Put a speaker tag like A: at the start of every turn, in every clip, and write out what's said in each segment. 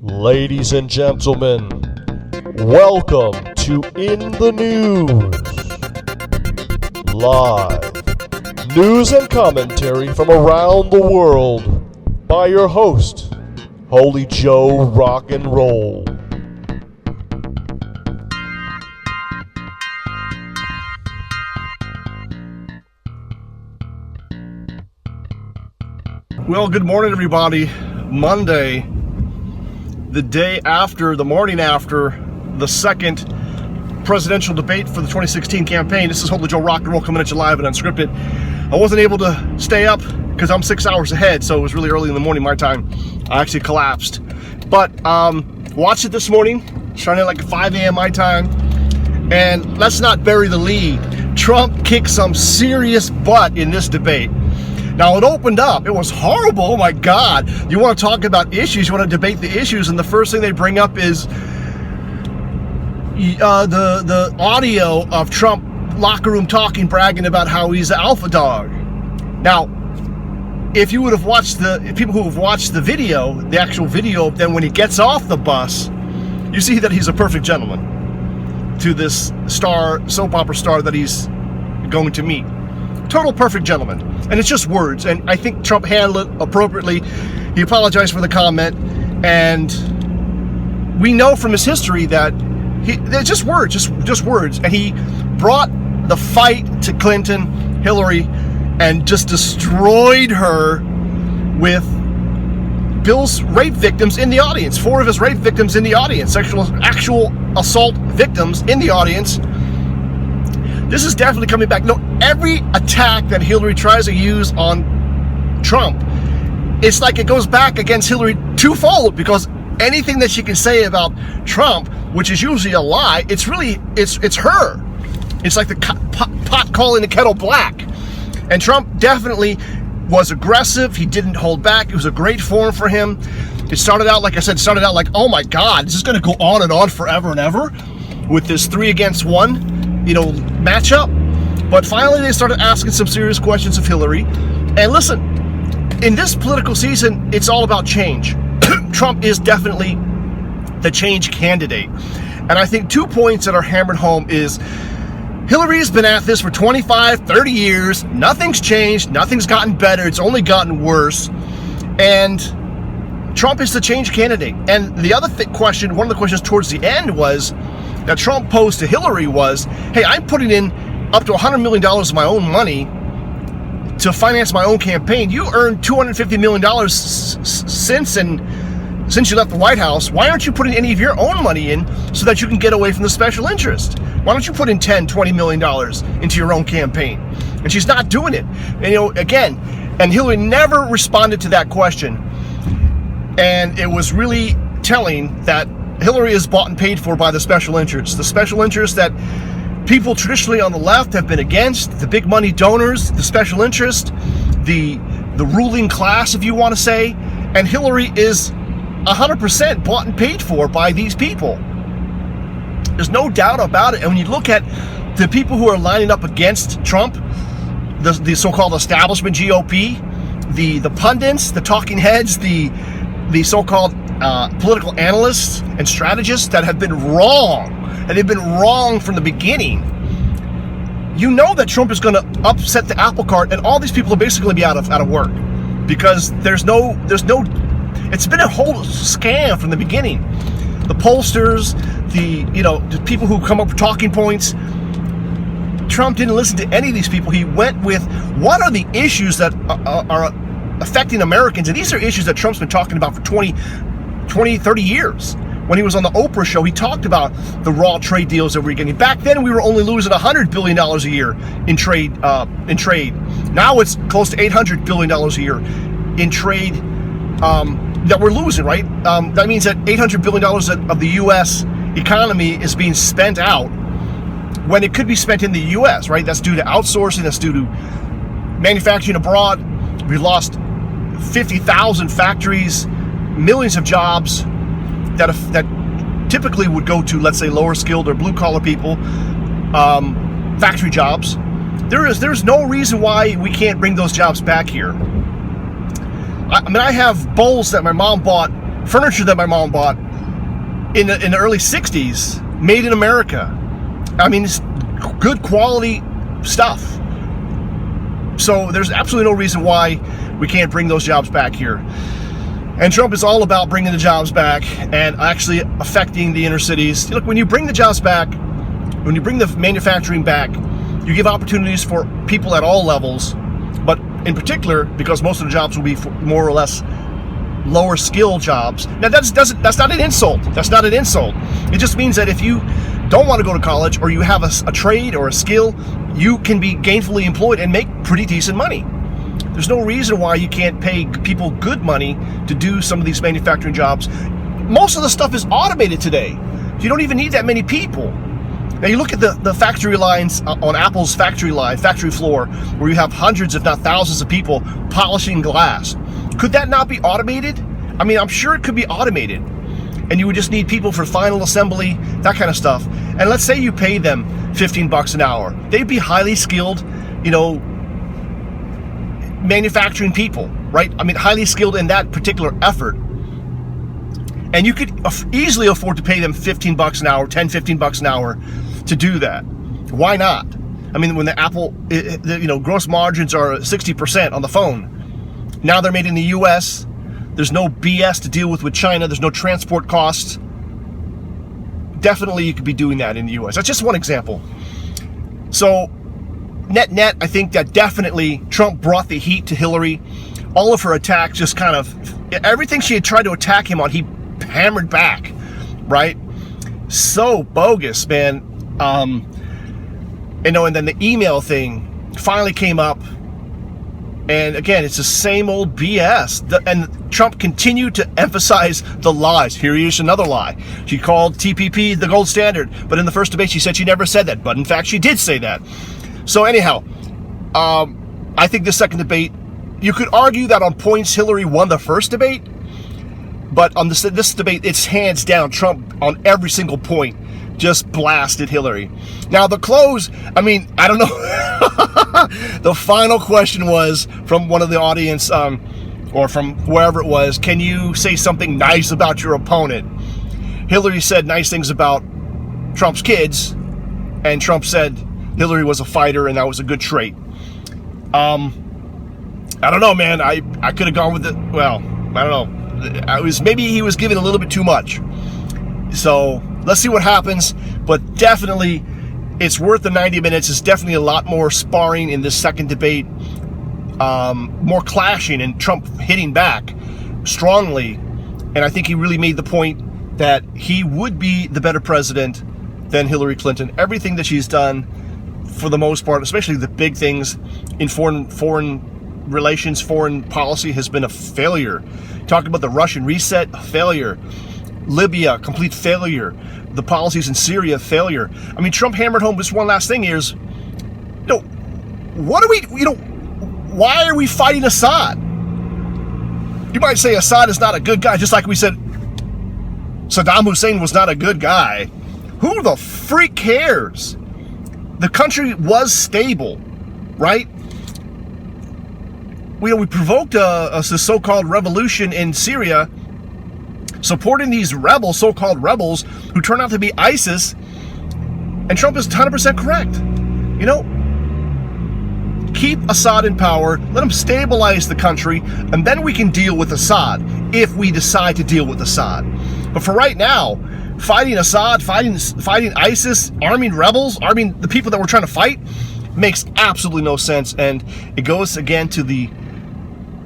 A: Ladies and gentlemen, welcome to In.The.News. Live news and commentary from around the world by your host, Holy Joe Rock and Roll.
B: Well, good morning, everybody. Monday, the day after, the morning after the second presidential debate for the 2016 campaign. This is Holy Joe Rock and Roll coming at you live and unscripted. I wasn't able to stay up because I'm 6 hours ahead, so it was really early in the morning my time. I actually collapsed. But watched it this morning, starting at like 5 a.m. my time. And let's not bury the lead. Trump kicked some serious butt in this debate. Now, it opened up. It was horrible. Oh, my God. You want to talk about issues. You want to debate the issues. And the first thing they bring up is the audio of Trump locker room talking, bragging about how he's the alpha dog. Now, if you would have watched people who have watched the video, the actual video of then when he gets off the bus, you see that he's a perfect gentleman to this soap opera star that he's going to meet. Total perfect gentleman. And it's just words. And I think Trump handled it appropriately. He apologized for the comment. And we know from his history that they're just words, just words. And he brought the fight to Clinton, Hillary, and just destroyed her with Bill's rape victims in the audience. 4 of his rape victims in the audience. Actual assault victims in the audience. This is definitely coming back. No, every attack that Hillary tries to use on Trump, it's like it goes back against Hillary twofold, because anything that she can say about Trump, which is usually a lie, it's her. It's like the pot calling the kettle black. And Trump definitely was aggressive. He didn't hold back. It was a great forum for him. It started out, like I said, like, oh my God, this is going to go on and on forever and ever with this 3 against 1. Matchup. But finally they started asking some serious questions of Hillary. And listen, in this political season, it's all about change. Trump is definitely the change candidate. And I think 2 points that are hammered home is Hillary's been at this for 25, 30 years. Nothing's changed. Nothing's gotten better. It's only gotten worse. And Trump is the change candidate. And the other question, one of the questions towards the end was, that Trump posed to Hillary was, hey, I'm putting in up to $100 million of my own money to finance my own campaign. You earned $250 million since you left the White House. Why aren't you putting any of your own money in so that you can get away from the special interest? Why don't you put in $10, $20 million into your own campaign? And she's not doing it. And, again, and Hillary never responded to that question. And it was really telling that Hillary is bought and paid for by the special interests. The special interests that people traditionally on the left have been against, the big money donors, the special interest, the ruling class, if you want to say. And Hillary is 100% bought and paid for by these people. There's no doubt about it. And when you look at the people who are lining up against Trump, the so-called establishment GOP, the pundits, the talking heads, the so-called political analysts and strategists that have been wrong, and they've been wrong from the beginning. You know that Trump is going to upset the apple cart, and all these people are basically going to be out of work, because there's no. It's been a whole scam from the beginning. The pollsters, the people who come up with talking points. Trump didn't listen to any of these people. He went with what are the issues that are affecting Americans, and these are issues that Trump's been talking about for 20, 30 years. When he was on the Oprah show, he talked about the raw trade deals that we were getting. Back then, we were only losing $100 billion a year in trade. Now it's close to $800 billion a year in trade that we're losing, right? That means that $800 billion of the U.S. economy is being spent out when it could be spent in the U.S., right? That's due to outsourcing. That's due to manufacturing abroad. We lost 50,000 factories, millions of jobs that typically would go to, let's say, lower skilled or blue collar people, factory jobs. There's no reason why we can't bring those jobs back here. I have bowls that my mom bought furniture that my mom bought in the early 60s, made in America. I mean, it's good quality stuff. So there's absolutely no reason why we can't bring those jobs back here. And Trump is all about bringing the jobs back and actually affecting the inner cities. Look, when you bring the jobs back, when you bring the manufacturing back, you give opportunities for people at all levels, but in particular, because most of the jobs will be more or less lower skill jobs. Now that's not an insult. That's not an insult. It just means that if you don't want to go to college, or you have a trade or a skill, you can be gainfully employed and make pretty decent money. There's no reason why you can't pay people good money to do some of these manufacturing jobs. Most of the stuff is automated today. You don't even need that many people. Now you look at the factory lines on Apple's factory floor, where you have hundreds, if not thousands of people polishing glass. Could that not be automated? I mean, I'm sure it could be automated. And you would just need people for final assembly, that kind of stuff. And let's say you pay them $15 an hour. They'd be highly skilled, manufacturing people, right? I mean, highly skilled in that particular effort. And you could easily afford to pay them $15 an hour, $15 an hour to do that. Why not? I mean, when the Apple, gross margins are 60% on the phone. Now they're made in the US. There's no BS to deal with China. There's no transport costs. Definitely you could be doing that in the US. That's just one example. So, net, I think that definitely Trump brought the heat to Hillary. All of her attacks just kind of, everything she had tried to attack him on, he hammered back, right? So bogus, man. And then the email thing finally came up. And again, it's the same old BS. And Trump continued to emphasize the lies. Here is another lie. She called TPP the gold standard. But in the first debate, she said she never said that. But in fact, she did say that. So anyhow, I think the second debate, you could argue that on points, Hillary won the first debate. But on this debate, it's hands down Trump on every single point. Just blasted Hillary. Now the close, I mean, I don't know. The final question was from one of the audience, or from whoever it was, can you say something nice about your opponent? Hillary said nice things about Trump's kids, and Trump said Hillary was a fighter and that was a good trait. I don't know, man. I could have gone with it. Well, I don't know. Maybe he was giving a little bit too much. So let's see what happens, but definitely it's worth the 90 minutes. It's definitely a lot more sparring in this second debate, more clashing, and Trump hitting back strongly. And I think he really made the point that he would be the better president than Hillary Clinton. Everything that she's done, for the most part, especially the big things in foreign relations, foreign policy, has been a failure. Talking about the Russian reset, a failure. Libya, complete failure. The policies in Syria, failure. I mean, Trump hammered home this one last thing here is, why are we fighting Assad? You might say Assad is not a good guy, just like we said Saddam Hussein was not a good guy. Who the freak cares? The country was stable, right? We provoked a so-called revolution in Syria, supporting these rebels, so-called rebels, who turn out to be ISIS, and Trump is 100% correct. Keep Assad in power, let him stabilize the country, and then we can deal with Assad, if we decide to deal with Assad. But for right now, fighting Assad, fighting ISIS, arming rebels, arming the people that we're trying to fight, makes absolutely no sense, and it goes again to the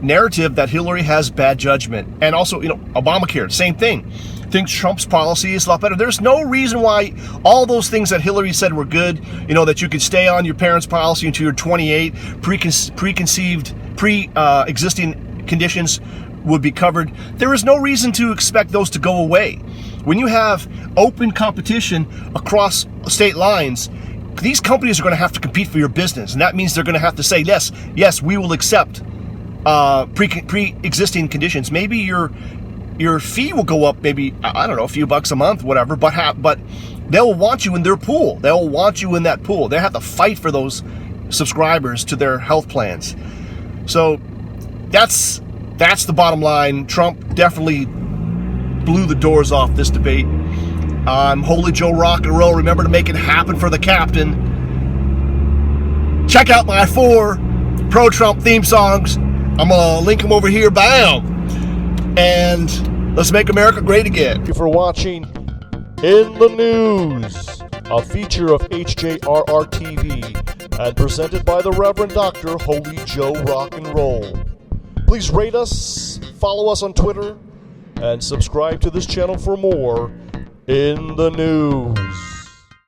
B: narrative that Hillary has bad judgment. And also, Obamacare, same thing. Thinks Trump's policy is a lot better. There's no reason why all those things that Hillary said were good, that you could stay on your parents' policy until you're 28, pre-existing conditions would be covered. There is no reason to expect those to go away. When you have open competition across state lines, these companies are going to have to compete for your business, and that means they're going to have to say, yes, we will accept pre-existing conditions. Maybe your fee will go up, maybe, I don't know, a few bucks a month, whatever, but they'll want you in their pool. They'll want you in that pool. They have to fight for those subscribers to their health plans. So that's the bottom line. Trump definitely blew the doors off this debate. I'm Holy Joe Rock and Roll. Remember to make it happen for the captain. Check out my 4 pro-Trump theme songs. I'm going to link them over here. Bam! And let's make America great again.
A: Thank you for watching In the News, a feature of HJRR TV and presented by the Reverend Dr. Holy Joe Rock and Roll. Please rate us, follow us on Twitter, and subscribe to this channel for more In the News.